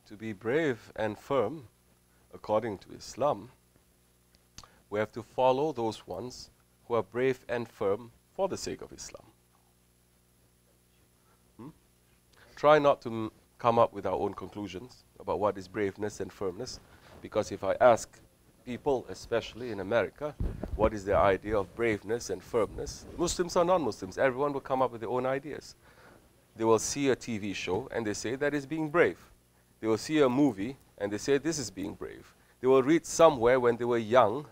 to be brave and firm, according to Islam, we have to follow those ones who are brave and firm for the sake of Islam. Try not to come up with our own conclusions about what is braveness and firmness, because if I ask people, especially in America, what is their idea of braveness and firmness, Muslims or non-Muslims, everyone will come up with their own ideas. They will see a TV show and they say that is being brave. They will see a movie and they say this is being brave. They will read somewhere when they were young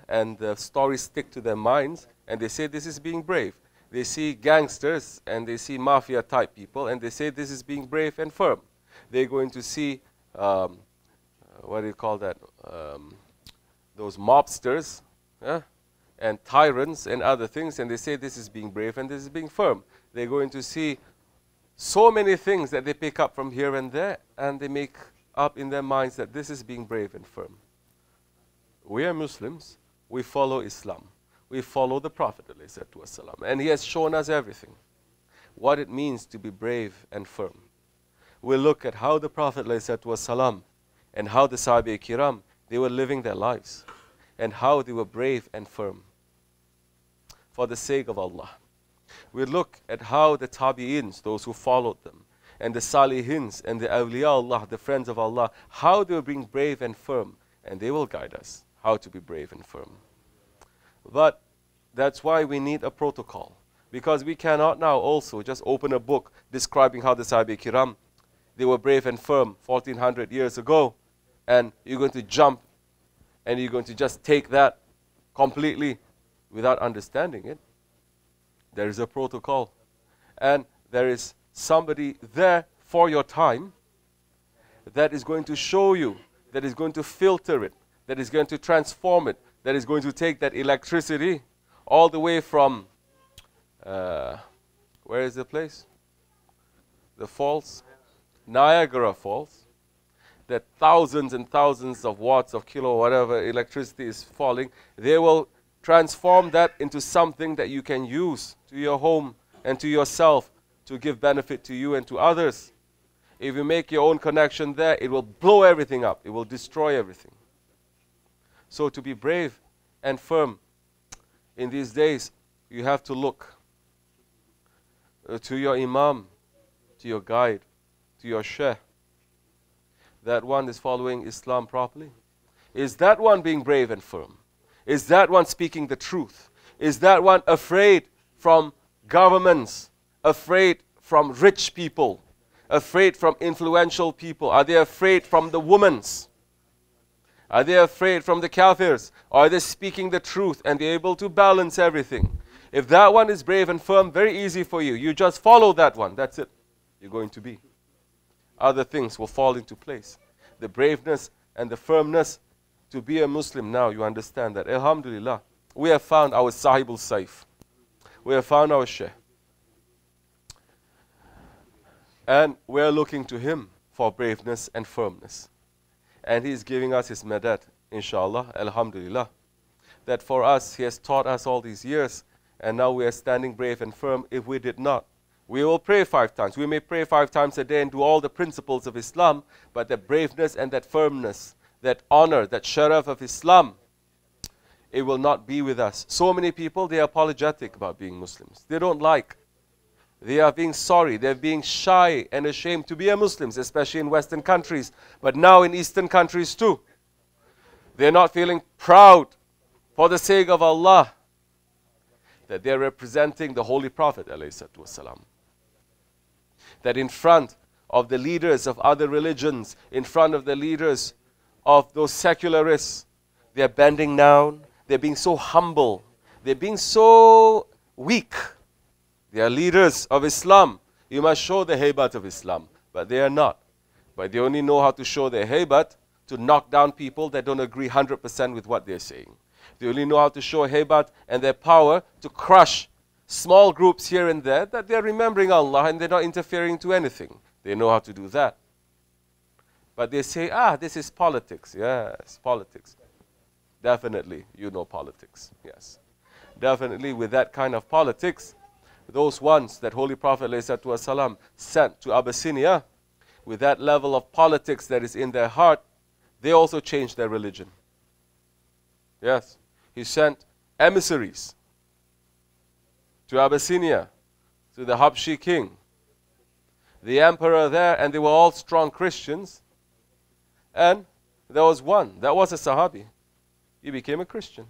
and the stories stick to their minds and they say this is being brave. They see gangsters and they see mafia type people and they say this is being brave and firm. They're going to see, what do you call that, those mobsters and tyrants and other things, and they say this is being brave and this is being firm. They're going to see so many things that they pick up from here and there, and they make up in their minds that this is being brave and firm. We are Muslims. We follow Islam. We follow the Prophet ﷺ, and he has shown us everything, what it means to be brave and firm. We look at how the Prophet ﷺ and how the Sahaba Kiram, they were living their lives, and how they were brave and firm for the sake of Allah. We look at how the Tabi'ins, those who followed them, and the Salihins and the Awliya Allah, the friends of Allah, how they were being brave and firm, and they will guide us how to be brave and firm. But that's why we need a protocol, because we cannot now also just open a book describing how the Sahaba Kiram, they were brave and firm 1400 years ago, and you're going to jump and you're going to just take that completely without understanding it. There is a protocol, and there is somebody there for your time that is going to show you, that is going to filter it, that is going to transform it, that is going to take that electricity all the way from, where is the place? The falls? Niagara Falls. That thousands and thousands of watts of kilo, whatever electricity is falling, they will transform that into something that you can use to your home and to yourself to give benefit to you and to others. If you make your own connection there, it will blow everything up. It will destroy everything. So to be brave and firm in these days, you have to look to your imam, to your guide, to your shaykh. That one is following Islam properly? Is that one being brave and firm? Is that one speaking the truth? Is that one afraid from governments, afraid from rich people, afraid from influential people? Are they afraid from the women's? Are they afraid from the kafirs? Or are they speaking the truth and they're able to balance everything? If that one is brave and firm, very easy for you. You just follow that one. That's it. You're going to be. Other things will fall into place. The braveness and the firmness to be a Muslim now, you understand that. Alhamdulillah, we have found our Sahibul Saif. We have found our Shaykh. And we are looking to him for braveness and firmness. And he is giving us his madad, inshallah, alhamdulillah. That for us, he has taught us all these years, and now we are standing brave and firm. If we did not, we will pray 5 times. We may pray 5 times a day and do all the principles of Islam, but that braveness and that firmness, that honor, that sharaf of Islam, it will not be with us. So many people, they are apologetic about being Muslims. They don't like. They are being sorry. They're being shy and ashamed to be a Muslims, especially in Western countries, but now in Eastern countries too. They're not feeling proud for the sake of Allah that they're representing the Holy Prophet ﷺ. That in front of the leaders of other religions, in front of the leaders of those secularists, they're bending down, they're being so humble, they're being so weak. They are leaders of Islam. You must show the haybat of Islam, but they are not. But they only know how to show their haybat to knock down people that don't agree 100% with what they're saying. They only know how to show haybat and their power to crush small groups here and there that they're remembering Allah and they're not interfering to anything. They know how to do that. But they say, this is politics. Yes, politics. Definitely, you know politics. Yes. Definitely with that kind of politics, those ones that Holy Prophet ﷺ sent to Abyssinia, with that level of politics that is in their heart, they also changed their religion. Yes, he sent emissaries to Abyssinia, to the Habshi king, the emperor there, and they were all strong Christians. And there was one, that was a Sahabi. He became a Christian.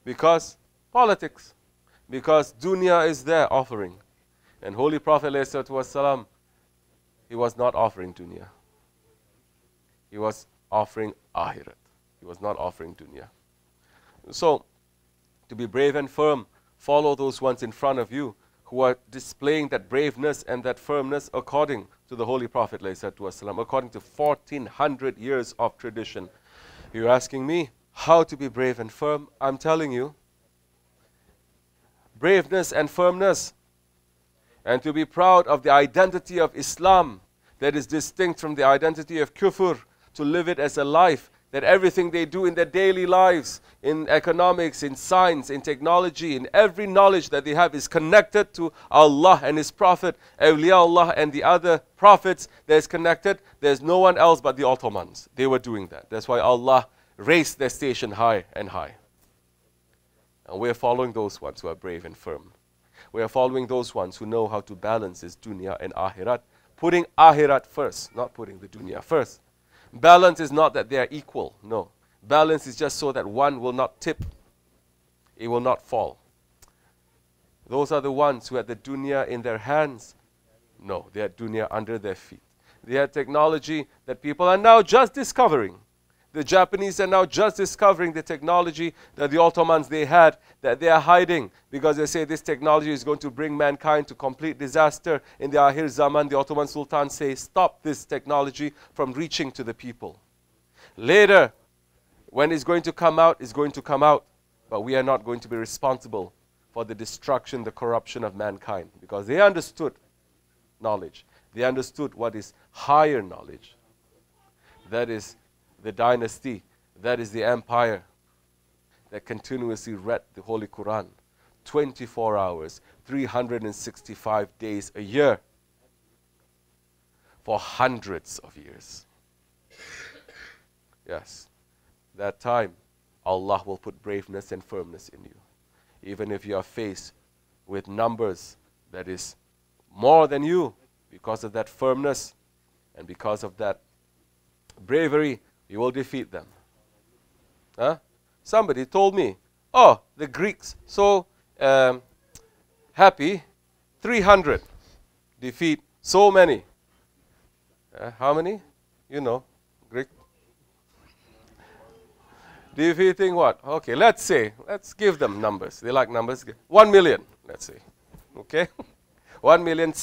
Because politics, because dunya is there offering. And Holy Prophet ﷺ, he was not offering dunya. He was offering akhirat. He was not offering dunya. So, to be brave and firm, follow those ones in front of you who are displaying that braveness and that firmness according to the Holy Prophet ﷺ, according to 1400 years of tradition. You're asking me how to be brave and firm. I'm telling you, braveness and firmness, and to be proud of the identity of Islam that is distinct from the identity of kufr, to live it as a life, that everything they do in their daily lives, in economics, in science, in technology, in every knowledge that they have is connected to Allah and His Prophet, awliyaullah and the other prophets that is connected. There's no one else but the Ottomans. They were doing that. That's why Allah raised their station high and high. And we're following those ones who are brave and firm. We are following those ones who know how to balance this dunya and akhirat, putting akhirat first, not putting the dunya first. Balance is not that they are equal, no. Balance is just so that one will not tip, it will not fall. Those are the ones who had the dunya in their hands. No, they had dunya under their feet. They had technology that people are now just discovering. The Japanese are now just discovering the technology that the Ottomans they had, that they are hiding, because they say this technology is going to bring mankind to complete disaster. In the Akhir Zaman, the Ottoman Sultan says, stop this technology from reaching to the people. Later, when it's going to come out, it's going to come out. But we are not going to be responsible for the destruction, the corruption of mankind, because they understood knowledge. They understood what is higher knowledge. That is the dynasty, that is the empire that continuously read the Holy Quran 24 hours, 365 days a year for hundreds of years. Yes, that time Allah will put braveness and firmness in you. Even if you are faced with numbers that is more than you, because of that firmness and because of that bravery, you will defeat them. Huh? Somebody told me, oh, the Greeks so happy, 300 defeat so many. How many? You know, Greek. Defeating what? Okay, let's give them numbers. They like numbers. 1 million, let's say. Okay? 1 million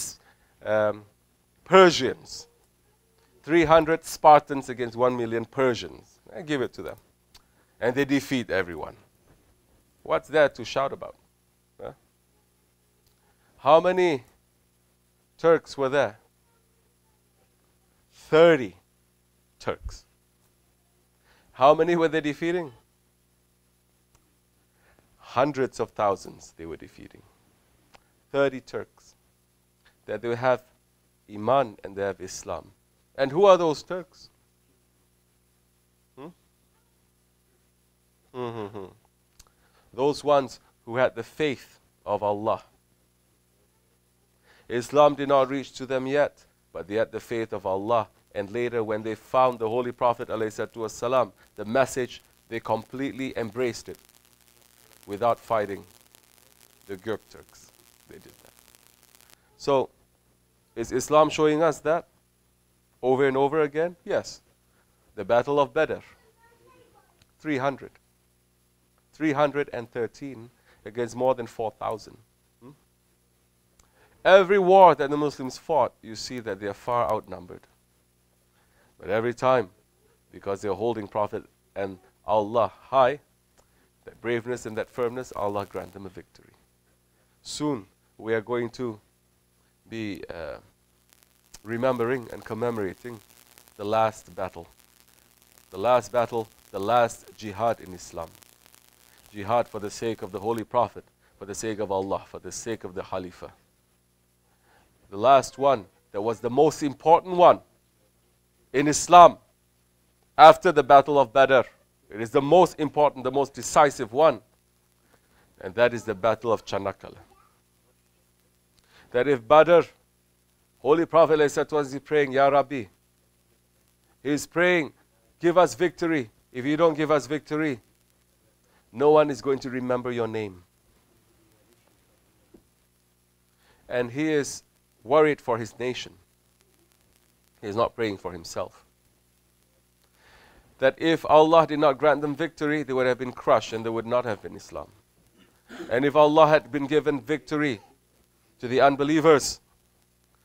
Persians. 300 Spartans against 1 million Persians. I give it to them. And they defeat everyone. What's there to shout about? Huh? How many Turks were there? 30 Turks. How many were they defeating? Hundreds of thousands they were defeating. 30 Turks. That they have Iman and they have Islam. And who are those Turks? Those ones who had the faith of Allah. Islam did not reach to them yet, but they had the faith of Allah. And later when they found the Holy Prophet ﷺ, the message, they completely embraced it without fighting the Gürk Turks. They did that. So, is Islam showing us that? Over and over again? Yes. The Battle of Badr. 313 against more than 4,000. Every war that the Muslims fought, you see that they are far outnumbered. But every time, because they are holding Prophet and Allah high, that braveness and that firmness, Allah grant them a victory. Soon, we are going to be remembering and commemorating the last battle. The last battle, the last jihad in Islam. Jihad for the sake of the Holy Prophet, for the sake of Allah, for the sake of the khalifah. The last one that was the most important one in Islam after the Battle of Badr. It is the most important, the most decisive one. And that is the Battle of Chanakala. That if Badr, Holy Prophet was praying, Ya Rabbi, he is praying, give us victory. If you don't give us victory, no one is going to remember your name. And he is worried for his nation. He is not praying for himself. That if Allah did not grant them victory, they would have been crushed and there would not have been Islam. And if Allah had been given victory to the unbelievers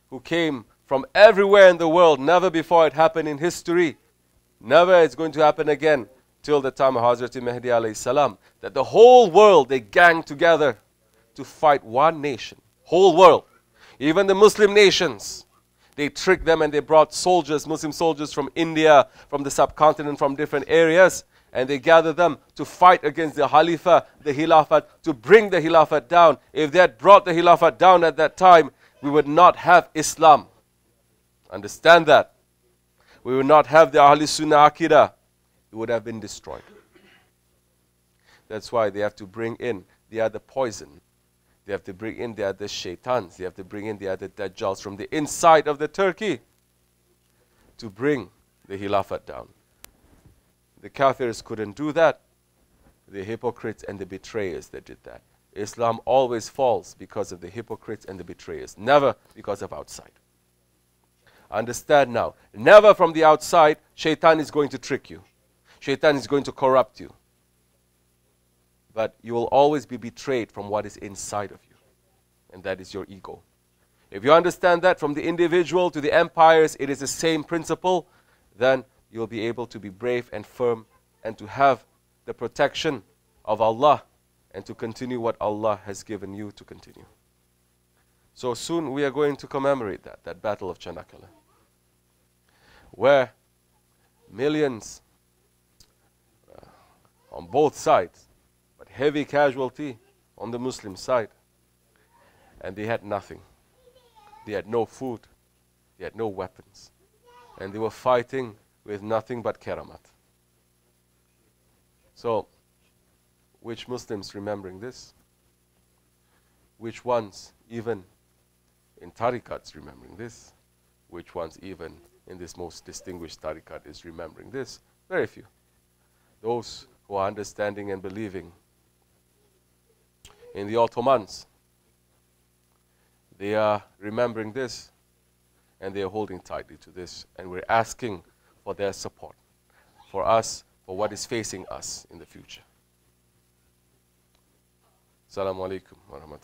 who came from everywhere in the world, never before it happened in history, never it's going to happen again till the time of Hazrat Mahdi alayhi salam, that the whole world, they gang together to fight one nation. Whole world. Even the Muslim nations, they tricked them and they brought soldiers, Muslim soldiers from India, from the subcontinent, from different areas, and they gathered them to fight against the Khalifah, the Khilafat, to bring the Khilafat down. If they had brought the Khilafat down at that time, we would not have Islam. Understand that. We would not have the Ahl Sunnah Aqidah. It would have been destroyed. That's why they have to bring in the other poison. They have to bring in the other shaitans. They have to bring in the other dajjals from the inside of the Turkey to bring the Khilafat down. The Kafirs couldn't do that. The hypocrites and the betrayers that did that. Islam always falls because of the hypocrites and the betrayers, never because of outside. Understand now, never from the outside, shaitan is going to trick you. Shaitan is going to corrupt you. But you will always be betrayed from what is inside of you. And that is your ego. If you understand that from the individual to the empires, it is the same principle, then you'll be able to be brave and firm and to have the protection of Allah and to continue what Allah has given you to continue. So soon we are going to commemorate that Battle of Chanakala, where millions on both sides, but heavy casualty on the Muslim side. And they had nothing. They had no food. They had no weapons. And they were fighting with nothing but karamat. So, which Muslims remembering this? Which ones even in tariqats remembering this? Which ones even in this most distinguished tariqat is remembering this? Very few. Those who are understanding and believing in the Ottomans, they are remembering this and they are holding tightly to this, and we're asking for their support for us, for what is facing us in the future. Assalamu alaikum wa rahmatullahi.